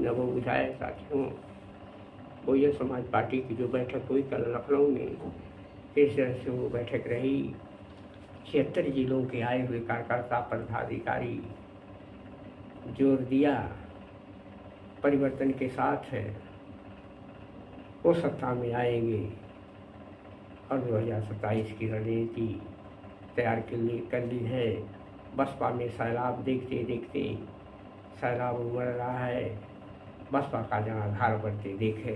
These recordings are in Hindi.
नमो बुझाए। साथियों, बहुजन समाज पार्टी की जो बैठक हुई कल लखनऊ में, इस तरह से वो बैठक रही। 76 जिलों के आए हुए कार्यकर्ता पदाधिकारी जोर दिया परिवर्तन के साथ है वो सत्ता में आएंगे और 2027 की रणनीति तैयार कर ली है। बसपा में सैलाब देखते देखते सैलाब उमड़ रहा है। बसपा का जनाधार बढ़ते देखे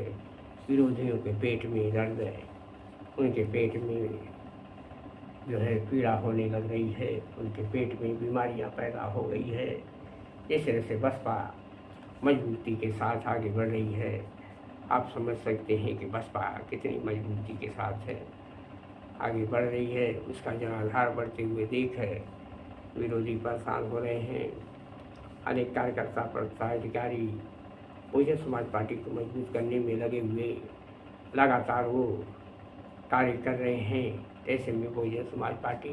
विरोधियों के पेट में दर्द है, उनके पेट में जो है पीड़ा होने लग रही है, उनके पेट में बीमारियां पैदा हो गई है। इस तरह से बसपा मजबूती के साथ आगे बढ़ रही है। आप समझ सकते हैं कि बसपा कितनी मजबूती के साथ है आगे बढ़ रही है। उसका जनाधार बढ़ते हुए देख है विरोधी परेशान हो रहे हैं। अनेक कार्यकर्ता पदाधिकारी बहुजन समाज पार्टी को मजबूत करने में लगे हुए लगातार वो कार्य कर रहे हैं। ऐसे में बहुजन समाज पार्टी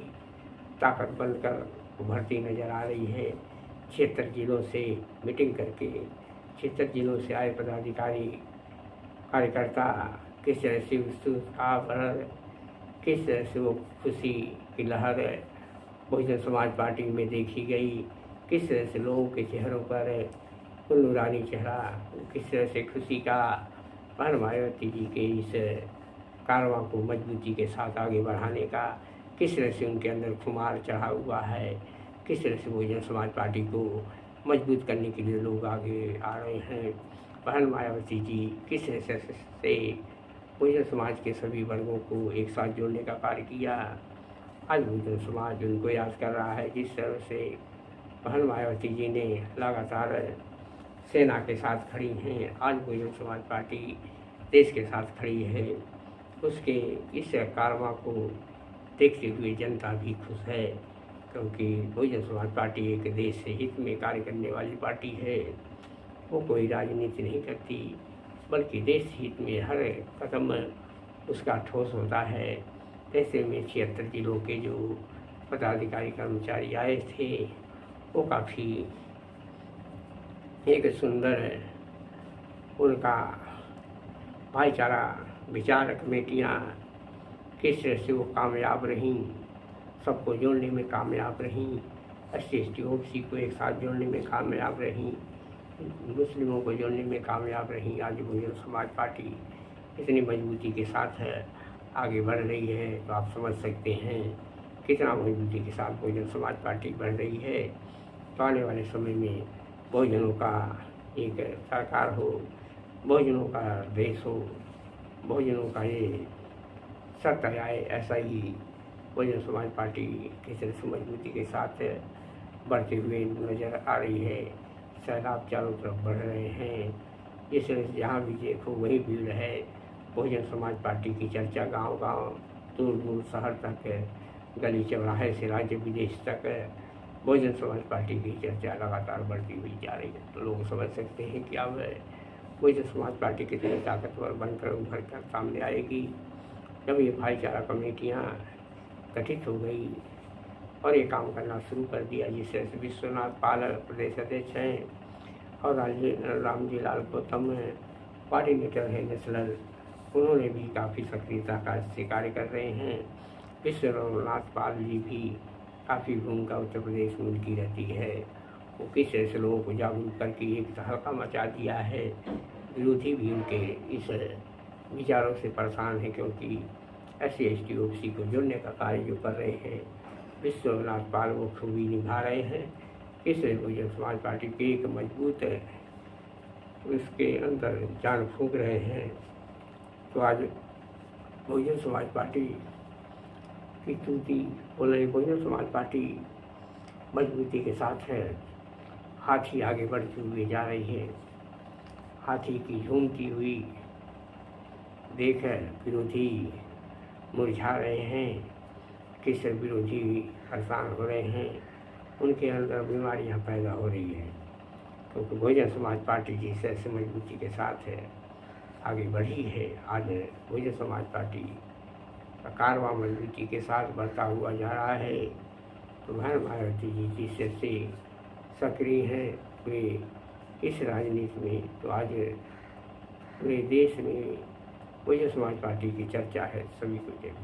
ताकत बनकर उभरती नजर आ रही है। 76 जिलों से मीटिंग करके 76 जिलों से आए पदाधिकारी कार्यकर्ता किस तरह से उत्साह भर, किस तरह से वो खुशी की लहर बहुजन समाज पार्टी में देखी गई, किस तरह से लोगों के चेहरों पर नूरानी चेहरा, किस तरह से खुशी का बहन मायावती जी के इस कारवां को मजबूती के साथ आगे बढ़ाने का किस तरह से उनके अंदर खुमार चढ़ा हुआ है, किस तरह से बहुजन समाज पार्टी को मजबूत करने के लिए लोग आगे आ रहे हैं। बहन मायावती जी किस तरह से बहुजन समाज के सभी वर्गों को एक साथ जोड़ने का कार्य किया। आज बहुजन समाज उनको याद कर रहा है। जिस तरह से बहन मायावती जी ने लगातार सेना के साथ खड़ी हैं, आज बहुजन समाज पार्टी देश के साथ खड़ी है। उसके इस कारवां को देखते हुए जनता भी खुश है, क्योंकि बहुजन समाज पार्टी एक देश से हित में कार्य करने वाली पार्टी है। वो कोई राजनीति नहीं करती, बल्कि देश हित में हर कदम उसका ठोस होता है। ऐसे में 76 जिलों के जो पदाधिकारी कर्मचारी आए थे वो काफ़ी एक सुंदर उनका भाईचारा विचार कमेटियाँ किस तरह से वो कामयाब रहीं, सबको जोड़ने में कामयाब रहीं, SC OBC को एक साथ जोड़ने में कामयाब रहीं, मुस्लिमों को जोड़ने में कामयाब रहीं। आज बहुजन समाज पार्टी इतनी मजबूती के साथ आगे बढ़ रही है, तो आप समझ सकते हैं कितना मजबूती के साथ बहुजन समाज पार्टी बढ़ रही है। तो आने वाले समय में बहुजनों का एक सरकार हो, बहुजनों का देश हो, बहुजनों का ये सत्ता आए, ऐसा ही बहुजन समाज पार्टी किस तरह से मजबूती के साथ बढ़ते हुए नज़र आ रही है। सैलाब चारों तरफ बढ़ रहे हैं। जिस तरह से जहाँ भी देखो वही भीड़ है। बहुजन समाज पार्टी की चर्चा गांव-गांव, दूर-दूर शहर तक, गली चौराहे से राज्य विदेश तक बहुजन समाज पार्टी की चर्चा लगातार बढ़ती हुई जा रही है। तो लोग समझ सकते हैं कि अब बहुजन समाज पार्टी कितनी ताकतवर बनकर उभर कर सामने आएगी जब ये भाईचारा कमेटियाँ गठित हो गई और ये काम करना शुरू कर दिया। जिससे विश्वनाथ पाल प्रदेश अध्यक्ष हैं और रामजी लाल गौतम कोऑर्डिनेटर है नेशनल, उन्होंने भी काफ़ी सक्रियता का से कार्य कर रहे हैं। विश्वनाथ पाल जी भी काफ़ी भूमिका उत्तर प्रदेश में उनकी रहती है। वो किस तरह से लोगों को जागरूक करके एक तहलका मचा दिया है। विरोधी भी उनके इस विचारों से परेशान है, क्योंकि SC OBC को जोड़ने का कार्य जो कर रहे हैं विश्वनाथ पाल वो खूबी निभा रहे हैं। इस बहुजन समाज पार्टी के एक मजबूत उसके अंदर जान फूंक रहे हैं। तो आज बहुजन समाज पार्टी की स्तुति बोल रही, बहुजन समाज पार्टी मजबूती के साथ है। हाथी आगे बढ़ते हुए जा रही है। हाथी की झूमती हुई देख विरोधी मुरझा रहे हैं। किस विरोधी परेशान हो रहे हैं, उनके अंदर बीमारियां पैदा हो रही हैं, क्योंकि बहुजन समाज पार्टी जिस तरह से मजबूती के साथ आगे बढ़ी है। आज बहुजन समाज पार्टी का कारवां मजबूती के साथ बढ़ता हुआ जा रहा है। तो बहन मायावती जी जिस तरह से सक्रिय हैं, वे इस राजनीति में तो आज पूरे देश में बहुजन समाज पार्टी की चर्चा है, सभी को जय।